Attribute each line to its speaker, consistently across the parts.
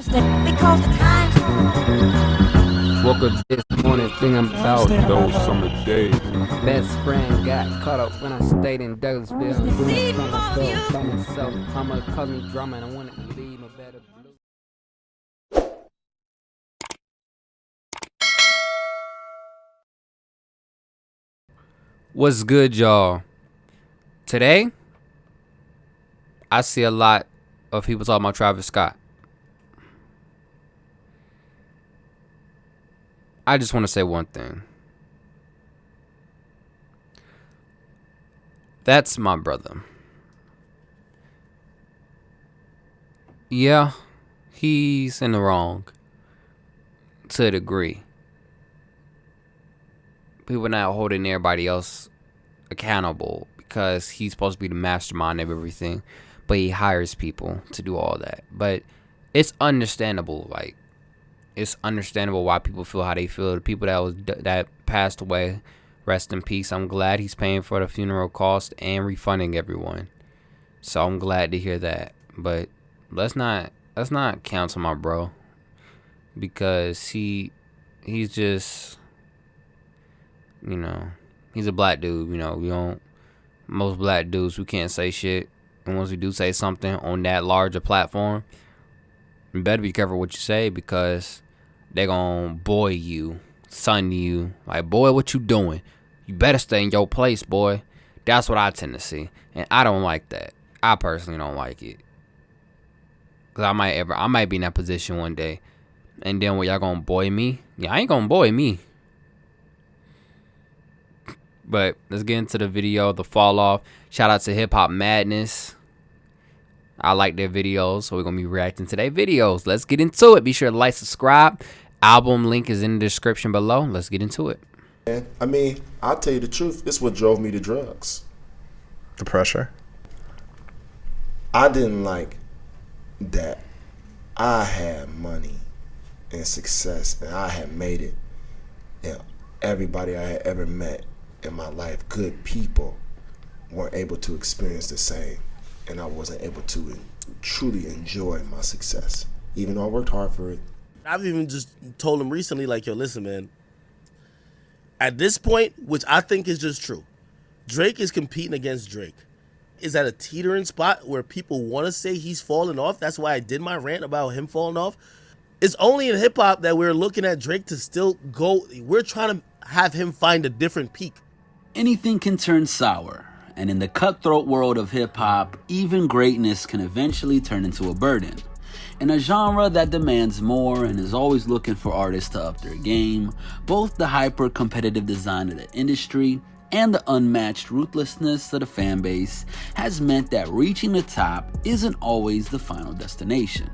Speaker 1: Because the times
Speaker 2: Woke up this morning thinking about
Speaker 3: Those summer days.
Speaker 2: best friend got caught up when I stayed in Douglasville. I'm doing something I felt by myself. Mama called me drama and I wanted to leave a better blue. What's good, y'all? Today, I see a lot of people talking about Travis Scott. I just want to say one thing. That's my brother. Yeah, he's in the wrong to a degree. People not holding everybody else accountable because he's supposed to be the mastermind of everything, but he hires people to do all that. But it's understandable, it's understandable why people feel how they feel. The people that passed away, rest in peace. I'm glad he's paying for the funeral cost and refunding everyone. So I'm glad to hear that. But let's not cancel my bro, because he's just, he's a black dude. Most black dudes, we can't say shit, and once we do say something on that larger platform, you better be careful what you say, because they gonna boy you, son you, like, boy, what you doing? You better stay in your place, boy. That's what I tend to see, and I don't like that. I personally don't like it, cause I might be in that position one day, and then what, y'all gonna boy me? Yeah, I ain't gonna boy me. But let's get into the video, the fall off. Shout out to Hip Hop Madness. I like their videos, so we're going to be reacting to their videos. Let's get into it. Be sure to like, subscribe. Album link is in the description below. Let's get into it.
Speaker 4: I mean, I'll tell you the truth. It's what drove me to drugs.
Speaker 3: The pressure.
Speaker 4: I didn't like that I had money and success, and I had made it. And everybody I had ever met in my life, good people, weren't able to experience the same. And I wasn't able to truly enjoy my success, even though I worked hard for it.
Speaker 5: I've even just told him recently, like, yo, listen, man. At this point, which I think is just true, Drake is competing against Drake. Is at a teetering spot where people want to say he's falling off. That's why I did my rant about him falling off. It's only in hip hop that we're looking at Drake to still go. We're trying to have him find a different peak.
Speaker 6: Anything can turn sour, and in the cutthroat world of hip-hop, even greatness can eventually turn into a burden. In a genre that demands more and is always looking for artists to up their game, both the hyper-competitive design of the industry and the unmatched ruthlessness of the fan base has meant that reaching the top isn't always the final destination,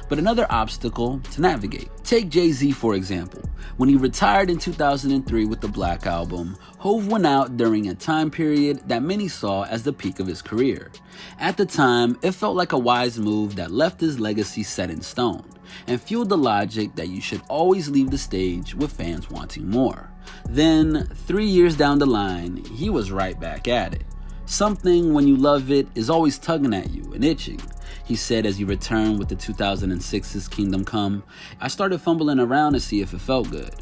Speaker 6: but another obstacle to navigate. Take Jay-Z, for example. When he retired in 2003 with the Black Album, Hov went out during a time period that many saw as the peak of his career. At the time, it felt like a wise move that left his legacy set in stone and fueled the logic that you should always leave the stage with fans wanting more. Then, 3 years down the line, he was right back at it. Something, when you love it, is always tugging at you and itching, he said as he returned with the 2006's Kingdom Come. I started fumbling around to see if it felt good.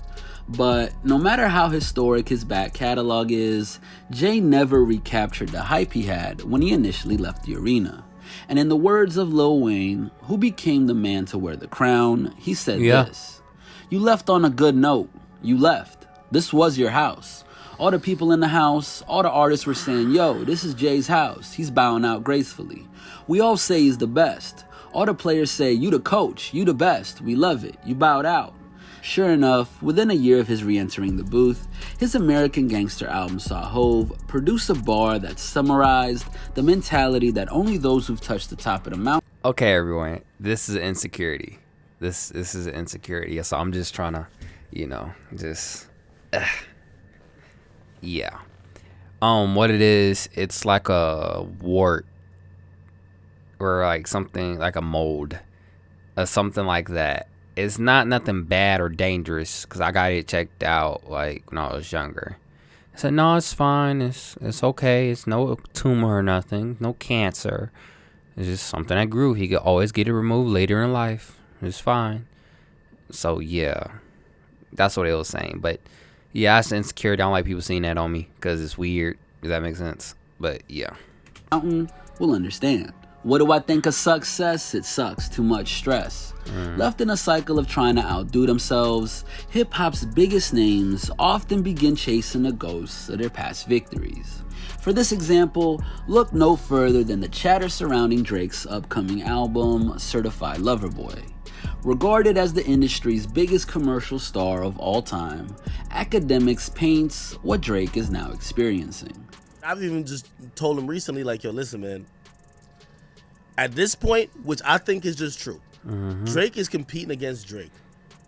Speaker 6: But no matter how historic his back catalog is, Jay never recaptured the hype he had when he initially left the arena. And in the words of Lil Wayne, who became the man to wear the crown, he said this: "You left on a good note. You left. This was your house. All the people in the house, all the artists were saying, yo, this is Jay's house. He's bowing out gracefully. We all say he's the best. All the players say, you the coach, you the best. We love it. You bowed out." Sure enough, within a year of his re-entering the booth, his American Gangster album saw Hov produce a bar that summarized the mentality that only those who've touched the top of the mountain.
Speaker 2: Okay, everyone, this is insecurity. This is insecurity. So I'm just trying to, yeah. What it is, it's like a wart or like something like a mold or something like that. It's not nothing bad or dangerous, because I got it checked out like when I was younger. I said, no, it's fine. It's okay. It's no tumor or nothing. No cancer. It's just something that grew. He could always get it removed later in life. It's fine. So yeah, that's what it was saying. But yeah, that's insecurity. I don't like people seeing that on me because it's weird. Does that make sense? But yeah.
Speaker 6: Mountain will understand. What do I think of success? It sucks. Too much stress. Left in a cycle of trying to outdo themselves, hip-hop's biggest names often begin chasing the ghosts of their past victories. For this example, look no further than the chatter surrounding Drake's upcoming album, Certified Lover Boy. Regarded as the industry's biggest commercial star of all time, Academics paints what Drake is now experiencing.
Speaker 5: I've even just told him recently, like, yo, listen, man. At this point, which I think is just true, Drake is competing against Drake.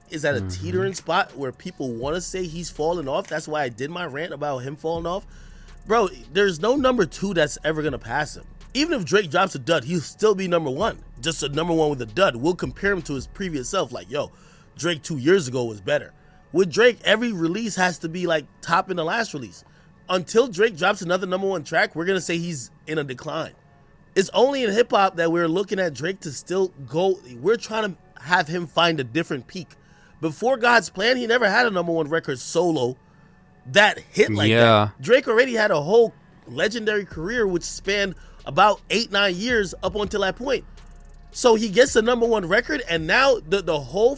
Speaker 5: Is at a teetering spot where people want to say he's falling off. That's why I did my rant about him falling off. Bro, there's no number 2 that's ever going to pass him. Even if Drake drops a dud, he'll still be number 1. Just a number 1 with a dud. We'll compare him to his previous self. Like, yo, Drake 2 years ago was better. With Drake, every release has to be like top in the last release. Until Drake drops another number 1 track, we're going to say he's in a decline. It's only in hip hop that we're looking at Drake to still go. We're trying to have him find a different peak. Before God's Plan, he never had a number 1 record solo that hit like that. Drake already had a whole legendary career which spanned about 8-9 years up until that point. So he gets the number 1 record, and now the whole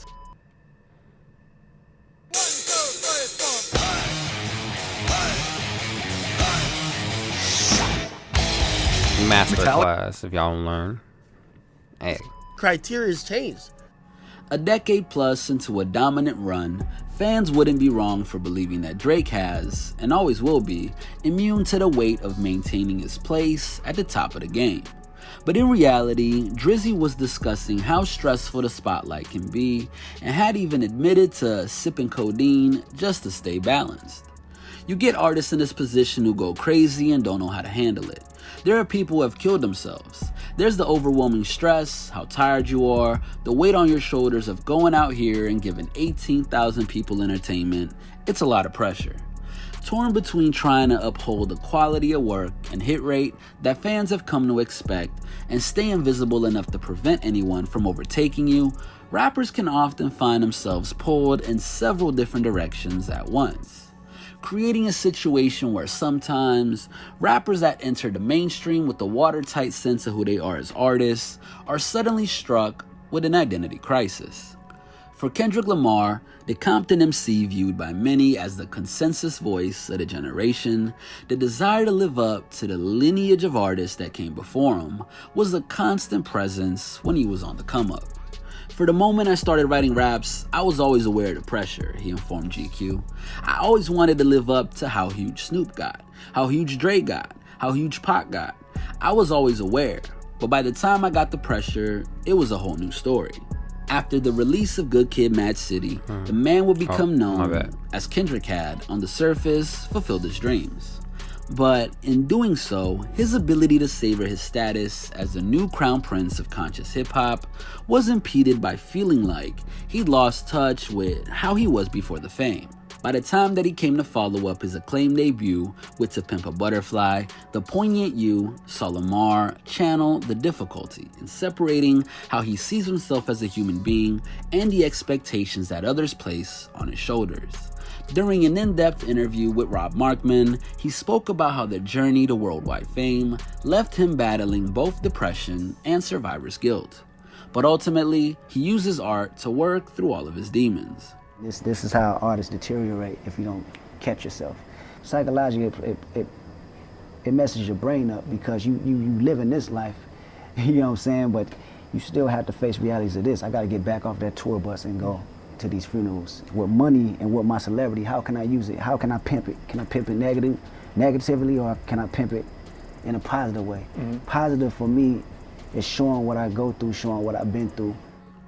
Speaker 2: Masterclass, if y'all don't learn. Hey.
Speaker 5: criteria has changed.
Speaker 6: A decade plus into a dominant run, fans wouldn't be wrong for believing that Drake has, and always will be, immune to the weight of maintaining his place at the top of the game. But in reality, Drizzy was discussing how stressful the spotlight can be, and had even admitted to sipping codeine just to stay balanced. You get artists in this position who go crazy and don't know how to handle it. There are people who have killed themselves. There's the overwhelming stress, how tired you are, the weight on your shoulders of going out here and giving 18,000 people entertainment. It's a lot of pressure. Torn between trying to uphold the quality of work and hit rate that fans have come to expect and stay invisible enough to prevent anyone from overtaking you, rappers can often find themselves pulled in several different directions at once, creating a situation where sometimes rappers that enter the mainstream with a watertight sense of who they are as artists are suddenly struck with an identity crisis. For Kendrick Lamar, the Compton MC viewed by many as the consensus voice of the generation, the desire to live up to the lineage of artists that came before him was a constant presence when he was on the come up. For the moment I started writing raps, I was always aware of the pressure, he informed GQ. I always wanted to live up to how huge Snoop got, how huge Dre got, how huge Pac got. I was always aware, but by the time I got the pressure, it was a whole new story. After the release of Good Kid, Mad City, the man would become known as Kendrick had, on the surface, fulfilled his dreams. But in doing so, his ability to savor his status as the new crown prince of conscious hip-hop was impeded by feeling like he'd lost touch with how he was before the fame. By the time that he came to follow up his acclaimed debut with To Pimp a Butterfly, the poignant You saw Lamar channel the difficulty in separating how he sees himself as a human being and the expectations that others place on his shoulders. During an in-depth interview with Rob Markman, he spoke about how the journey to worldwide fame left him battling both depression and survivor's guilt. But ultimately, he uses art to work through all of his demons.
Speaker 1: This is how artists deteriorate if you don't catch yourself. Psychologically, it messes your brain up because you live in this life, you know what I'm saying, but you still have to face realities of this. I gotta get back off that tour bus and go to these funerals. With money and with my celebrity, how can I use it? How can I pimp it? Can I pimp it negatively, or can I pimp it in a positive way? Positive for me is showing what I go through, showing what I've been through.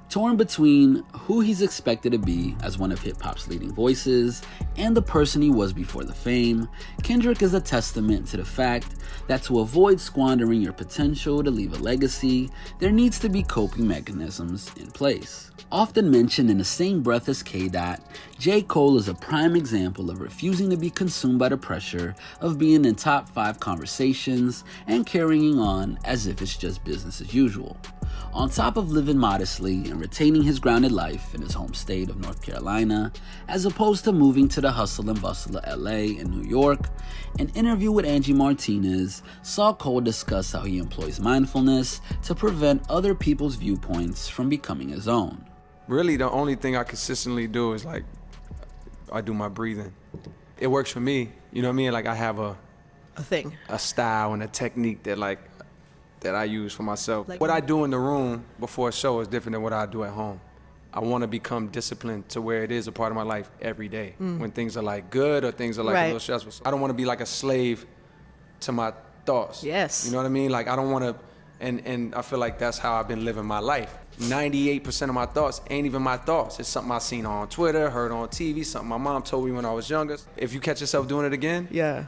Speaker 6: Torn between who he's expected to be as one of hip-hop's leading voices and the person he was before the fame, Kendrick is a testament to the fact that to avoid squandering your potential to leave a legacy, there needs to be coping mechanisms in place. Often mentioned in the same breath as K-Dot, J. Cole is a prime example of refusing to be consumed by the pressure of being in top 5 conversations and carrying on as if it's just business as usual. On top of living modestly and retaining his grounded life in his home state of North Carolina, as opposed to moving to the hustle and bustle of LA and New York, an interview with Angie Martinez saw Cole discuss how he employs mindfulness to prevent other people's viewpoints from becoming his own.
Speaker 7: Really, the only thing I consistently do is like, I do my breathing. It works for me, you know what I mean? Like I have a
Speaker 8: thing.
Speaker 7: a style and a technique that I use for myself. What I do in the room before a show is different than what I do at home. I want to become disciplined to where it is a part of my life every day. When things are like good or things are like a little stressful. I don't want to be like a slave to my thoughts.
Speaker 8: Yes.
Speaker 7: You know what I mean? Like I don't want to, and I feel like that's how I've been living my life. 98% of my thoughts ain't even my thoughts. It's something I seen on Twitter, heard on TV, something my mom told me when I was younger. If you catch yourself doing it again,
Speaker 8: Yeah.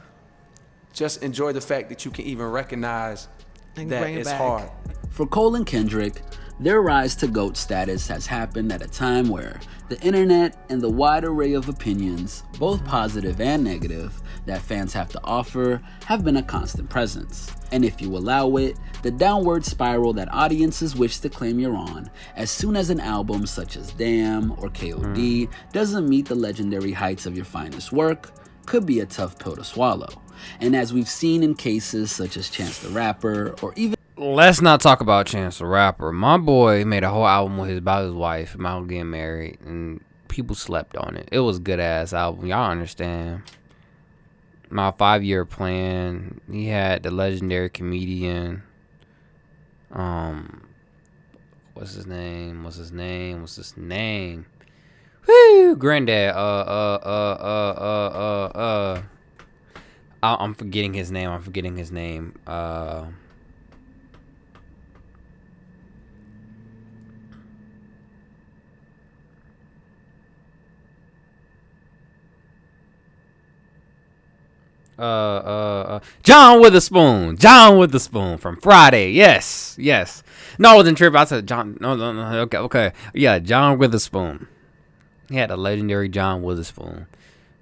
Speaker 7: just enjoy the fact that you can even recognize
Speaker 8: And
Speaker 7: that
Speaker 8: bring it
Speaker 7: it's
Speaker 8: back.
Speaker 7: hard.
Speaker 6: For Cole and Kendrick, their rise to GOAT status has happened at a time where the internet and the wide array of opinions, both positive and negative, that fans have to offer have been a constant presence. And if you allow it, the downward spiral that audiences wish to claim you're on, as soon as an album such as Damn or KOD doesn't meet the legendary heights of your finest work, could be a tough pill to swallow. And as we've seen in cases such as Chance the Rapper or even
Speaker 2: Let's not talk about Chance the Rapper. My boy made a whole album about his wife about getting married, and people slept on it. It was a good ass album. Y'all understand? My 5-year plan. He had the legendary comedian. What's his name? Woo! Granddad. I'm forgetting his name. John Witherspoon from Friday. Yes. No, I wasn't tripping. I said John. No. Okay. Yeah, John Witherspoon. He had a legendary John Witherspoon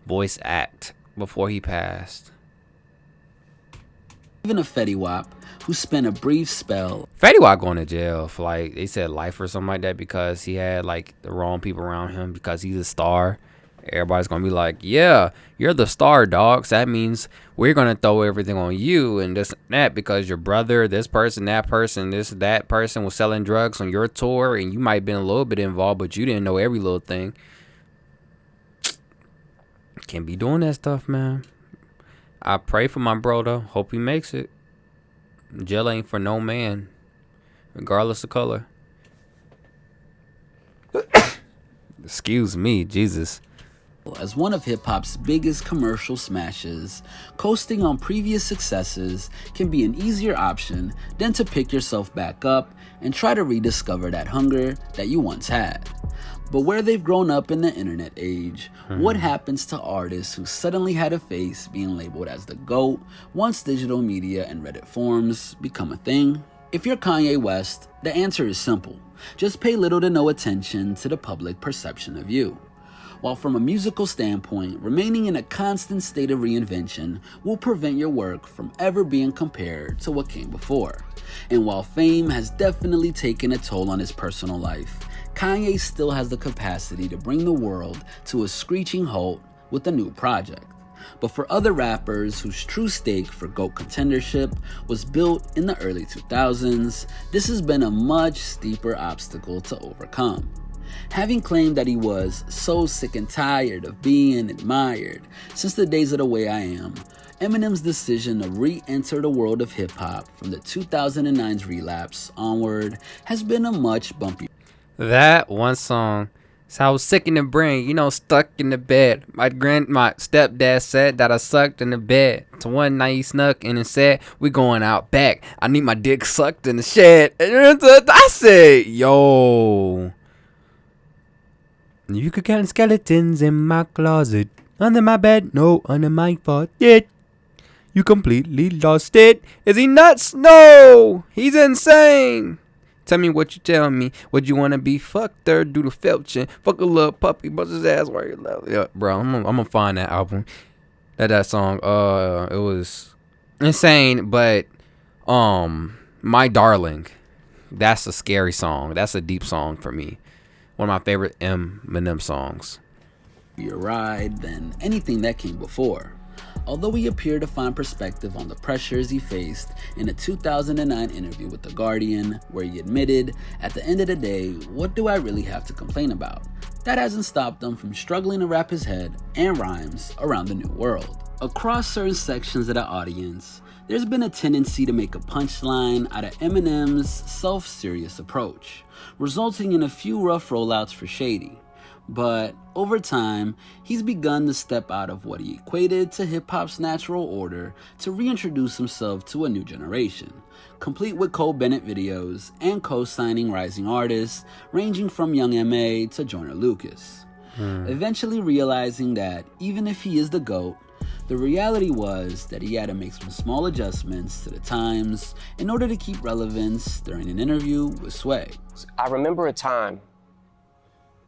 Speaker 2: voice act before he passed.
Speaker 6: even a Fetty Wap, who spent a brief spell
Speaker 2: Fetty Wap going to jail for like they said life or something like that because he had like the wrong people around him because he's a star. Everybody's gonna be like, yeah, you're the star, dog. So that means we're gonna throw everything on you and this and that because your brother, this person, that person was selling drugs on your tour and you might have been a little bit involved, but you didn't know every little thing. Can't be doing that stuff, man. I pray for my brother. Hope he makes it. Jail ain't for no man, regardless of color. Excuse me, Jesus.
Speaker 6: as one of hip-hop's biggest commercial smashes, coasting on previous successes can be an easier option than to pick yourself back up and try to rediscover that hunger that you once had. But where they've grown up in the internet age, what happens to artists who suddenly had a face being labeled as the GOAT once digital media and Reddit forums become a thing? If you're Kanye West, the answer is simple. Just pay little to no attention to the public perception of you. While from a musical standpoint, remaining in a constant state of reinvention will prevent your work from ever being compared to what came before. And while fame has definitely taken a toll on his personal life, Kanye still has the capacity to bring the world to a screeching halt with a new project. But for other rappers whose true stake for GOAT contendership was built in the early 2000s, this has been a much steeper obstacle to overcome. Having claimed that he was so sick and tired of being admired since the days of The Way I Am, Eminem's decision to re-enter the world of hip-hop from the 2009's Relapse onward has been a much bumpier.
Speaker 2: That one song. So I was sick in the brain, stuck in the bed. My stepdad said that I sucked in the bed. So one night he snuck in and said, we going out back. I need my dick sucked in the shed. And I said, yo. You could count skeletons in my closet. Under my bed, no, under my faucet. You completely lost it. Is he nuts? No, he's insane. Tell me what you tell me. Would you want to be fucked or do the felching? Fuck a little puppy, bust his ass while you love. Yeah, bro, I'm gonna find that album. That song. It was insane, but My Darling. That's a scary song. That's a deep song for me. One of my favorite Eminem songs.
Speaker 6: Your ride than anything that came before. Although he appeared to find perspective on the pressures he faced in a 2009 interview with The Guardian, where he admitted, at the end of the day, what do I really have to complain about? That hasn't stopped him from struggling to wrap his head and rhymes around the new world. Across certain sections of the audience, there's been a tendency to make a punchline out of Eminem's self-serious approach, resulting in a few rough rollouts for Shady. But over time, he's begun to step out of what he equated to hip-hop's natural order to reintroduce himself to a new generation, complete with Cole Bennett videos and co-signing rising artists ranging from Young M.A. to Joyner Lucas. Eventually realizing that even if he is the GOAT, the reality was that he had to make some small adjustments to the times in order to keep relevance during an interview with Sway.
Speaker 8: I remember a time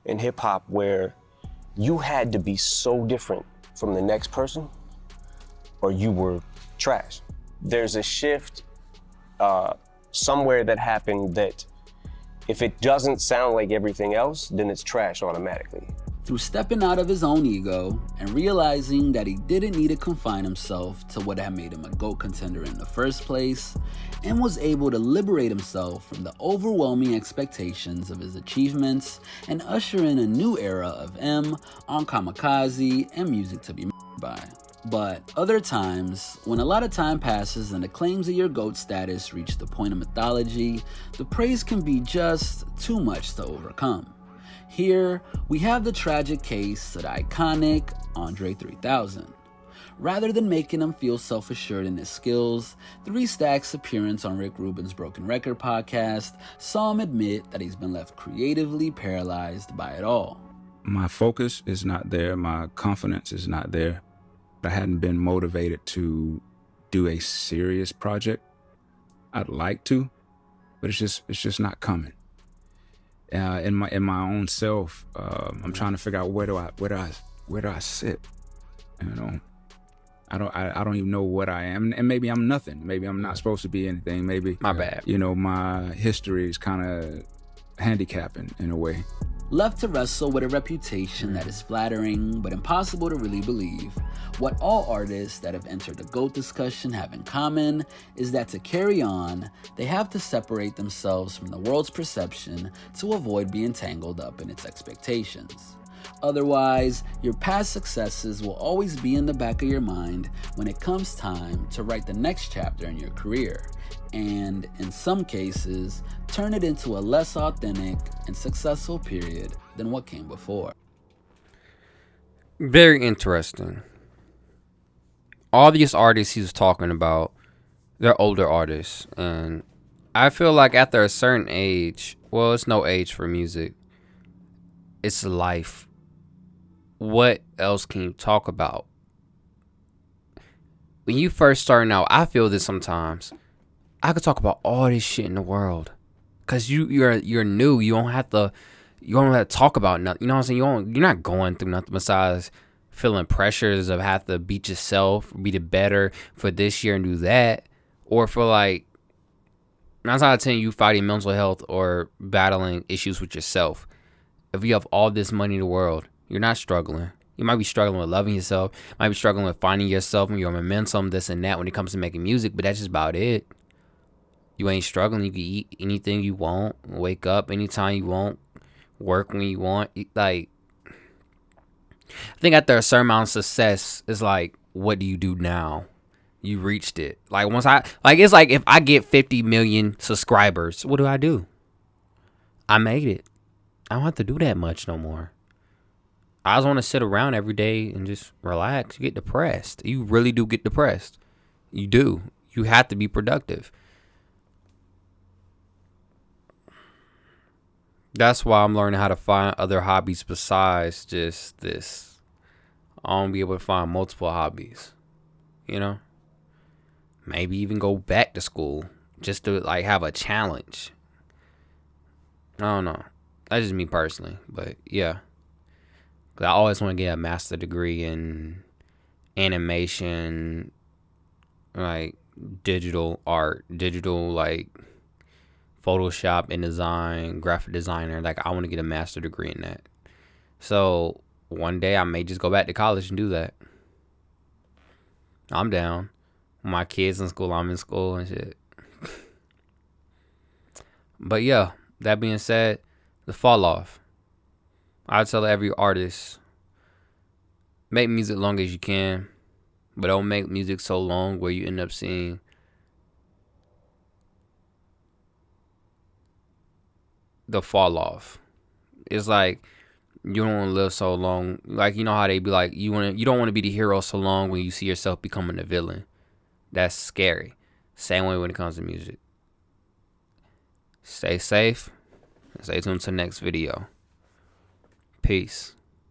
Speaker 8: in hip hop where you had to be so different from the next person or you were trash. There's a shift somewhere that happened that if it doesn't sound like everything else, then it's trash automatically.
Speaker 6: Through stepping out of his own ego and realizing that he didn't need to confine himself to what had made him a GOAT contender in the first place, and was able to liberate himself from the overwhelming expectations of his achievements and usher in a new era of M on Kamikaze and Music to Be By. But other times, when a lot of time passes and the claims of your GOAT status reach the point of mythology, the praise can be just too much to overcome. Here, we have the tragic case of the iconic Andre 3000. Rather than making him feel self-assured in his skills, 3 Stack's appearance on Rick Rubin's Broken Record podcast saw him admit that he's been left creatively paralyzed by it all.
Speaker 9: My focus is not there. My confidence is not there. I hadn't been motivated to do a serious project. I'd like to, but it's just not coming. In my own self, I'm trying to figure out where do I sit. You know, I don't even know what I am, and maybe I'm nothing. Maybe I'm not supposed to be anything. Maybe
Speaker 2: My bad.
Speaker 9: You know, my history is kind of handicapping in a way.
Speaker 6: Left to wrestle with a reputation that is flattering but impossible to really believe, what all artists that have entered the GOAT discussion have in common is that to carry on, they have to separate themselves from the world's perception to avoid being tangled up in its expectations. Otherwise, your past successes will always be in the back of your mind when it comes time to write the next chapter in your career, and in some cases, turn it into a less authentic and successful period than what came before.
Speaker 2: Very interesting. All these artists he was talking about, they're older artists, and I feel like after a certain age, well, it's no age for music, it's life. What else can you talk about? When you first starting out, I feel this sometimes. I could talk about all this shit in the world, cause you're new. You don't have to talk about nothing. You know what I'm saying? You're not going through nothing besides feeling pressures of have to beat yourself, be the better for this year and do that, or for like 9 out of 10 you fighting mental health or battling issues with yourself. If you have all this money in the world, you're not struggling. You might be struggling with loving yourself, might be struggling with finding yourself and your momentum, this and that when it comes to making music, but that's just about it. You ain't struggling. You can eat anything you want, wake up anytime you want, work when you want. Like, I think after a certain amount of success, it's like, what do you do now? You reached it. Like, it's like if I get 50 million subscribers, what do? I made it. I don't have to do that much no more. I just want to sit around every day and just relax. You get depressed. You really do get depressed. You do. You have to be productive. That's why I'm learning how to find other hobbies besides just this. I want to be able to find multiple hobbies. You know? Maybe even go back to school just to like have a challenge. I don't know. That's just me personally. But yeah. 'Cause I always want to get a master's degree in animation, like digital art, digital like Photoshop, InDesign, graphic designer. Like I want to get a master's degree in that. So one day I may just go back to college and do that. I'm down. My kids in school, I'm in school and shit. But yeah, that being said, the fall off. I tell every artist, make music long as you can, but don't make music so long where you end up seeing the fall off. It's like you don't want to live so long. Like, you know how they be like, you don't want to be the hero so long when you see yourself becoming the villain. That's scary. Same way when it comes to music. Stay safe. Stay tuned to the next video. Peace.